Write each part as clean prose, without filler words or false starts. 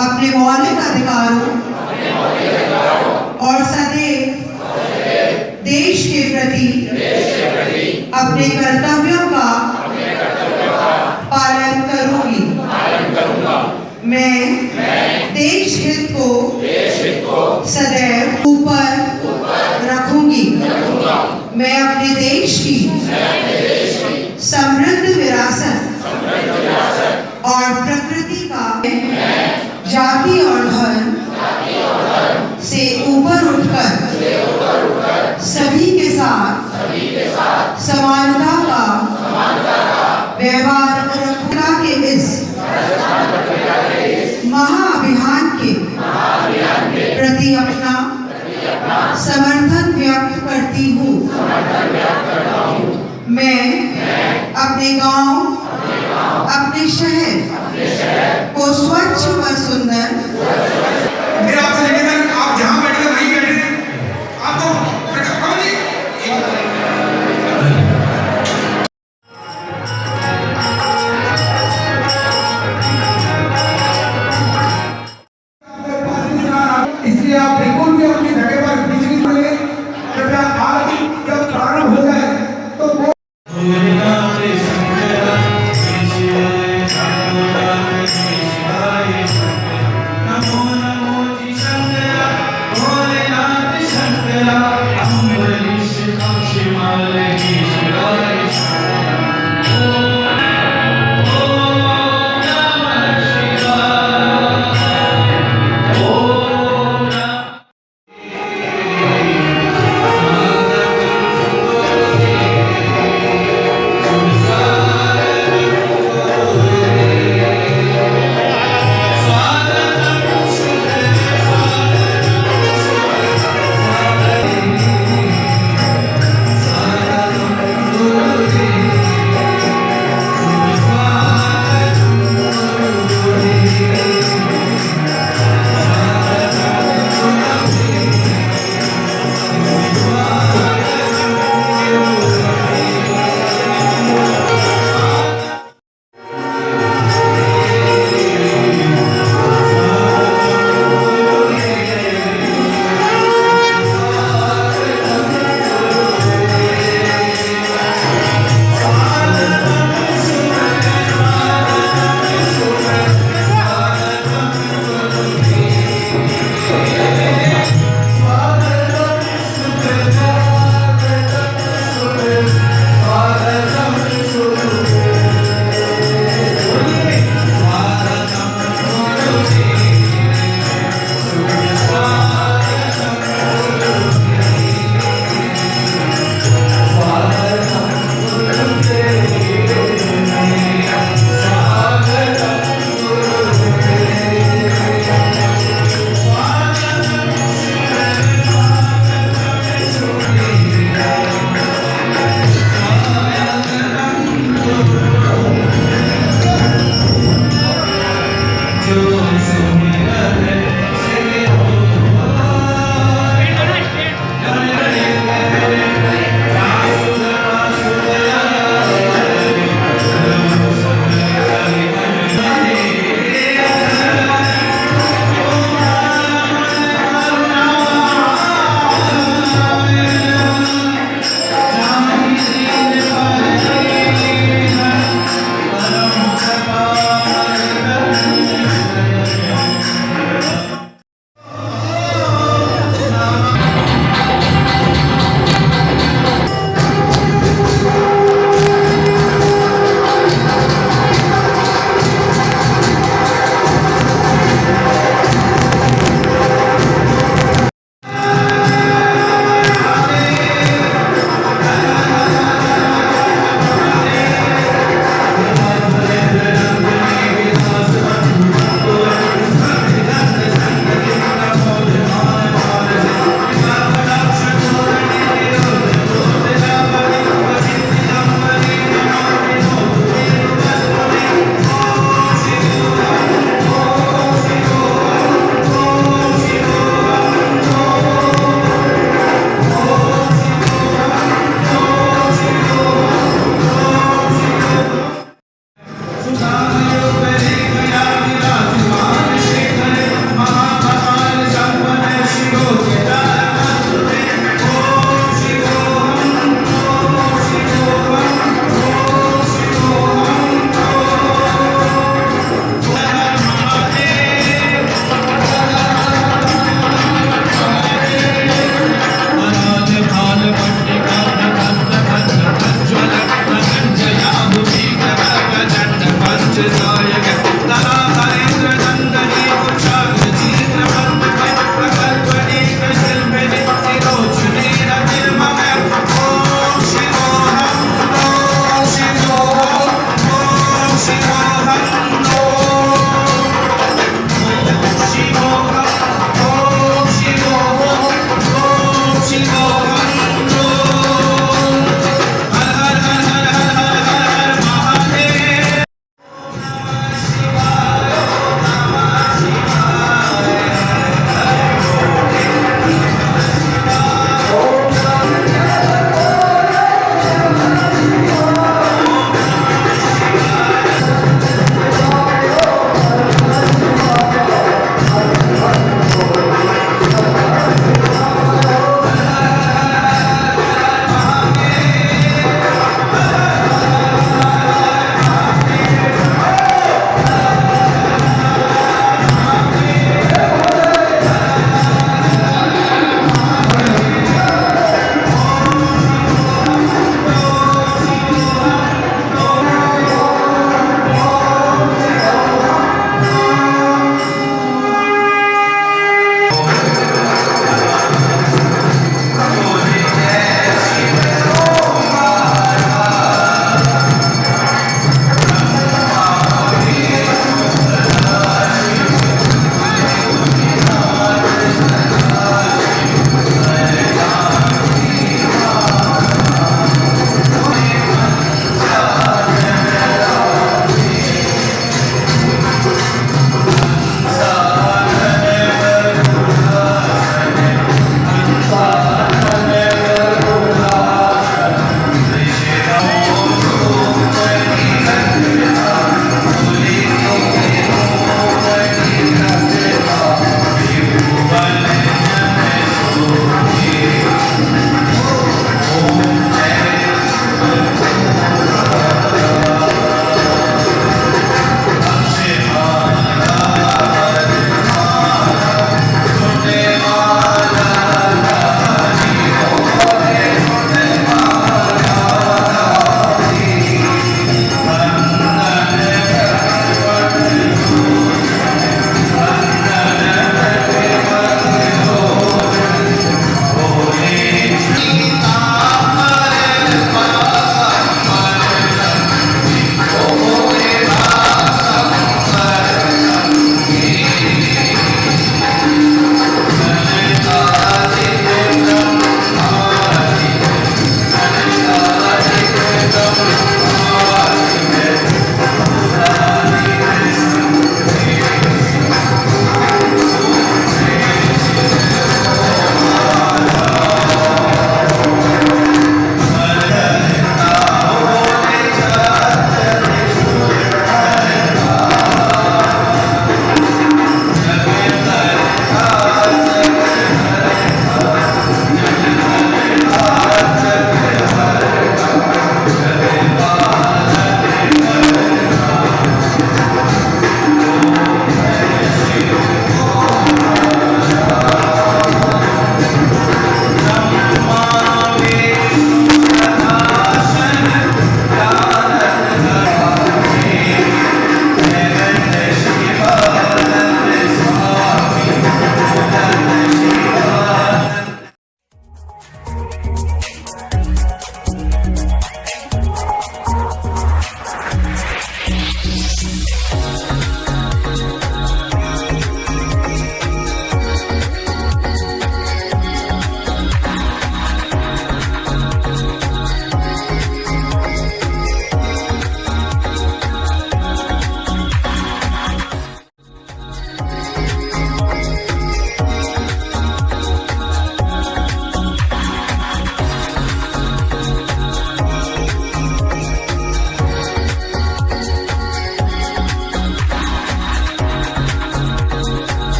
अपने मौलिक अधिकारों और सदैव देश के प्रति अपने कर्तव्यों का पालन करूंगी। मैं देश हित को सदैव ऊपर रखूंगी। मैं अपने देश की समृद्ध विरासत और प्रकृति का जाति और धर्म से ऊपर उठकर सभी के साथ समानता का व्यवहार रखना के इस महाअभियान के प्रति अपना समर्थन व्यक्त करती हूँ। मैं अपने गांव, अपने शहर को स्वच्छ व सुंदर। मेरा आपसे निवेदन, आप जहां बैठे वहीं बैठे, आपको इसलिए आप बिल्कुल भी अपनी जगह पर बीच में बोले। कृपया आज जब प्रारंभ हो जाए तो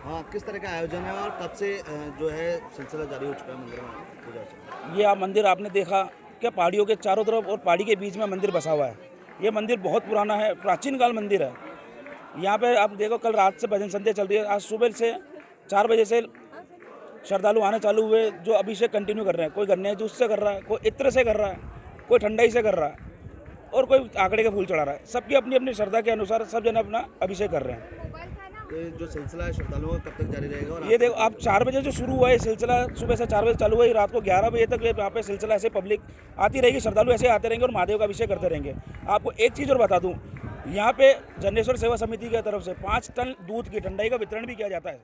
हाँ, किस तरह का आयोजन है और कब से जो है सिलसिला जारी हो चुका है मंदिर में पूजा अर्चना? ये आप मंदिर आपने देखा कि पहाड़ियों के चारों तरफ और पहाड़ी के बीच में मंदिर बसा हुआ है। ये मंदिर बहुत पुराना है, प्राचीन काल मंदिर है। यहाँ पे आप देखो कल रात से भजन संध्या चल रही है। आज सुबह से 4 बजे से श्रद्धालु आने चालू हुए, जो अभिषेक कंटिन्यू कर रहे हैं। कोई गन्ने जूस से कर रहा है, कोई इत्र से कर रहा है, कोई ठंडाई से कर रहा है और कोई आंकड़े के फूल चढ़ा रहा है। सबकी अपनी अपनी श्रद्धा के अनुसार सब जन अपना अभिषेक कर रहे हैं। तो ये जो सिलसिला है श्रद्धालुओं का कब तक जारी रहेगा? और ये देखो आप 4 बजे जो शुरू हुआ है सिलसिला, सुबह से 4 बजे चालू हुआ है, रात को 11 बजे तक यहाँ पे सिलसिला ऐसे पब्लिक आती रहेगी, श्रद्धालु ऐसे आते रहेंगे और महादेव का अभिषेक करते रहेंगे। आपको एक चीज़ और बता दूं, यहाँ पे जन्नेश्वर सेवा समिति की तरफ से 5 टन दूध की ठंडाई का वितरण भी किया जाता है।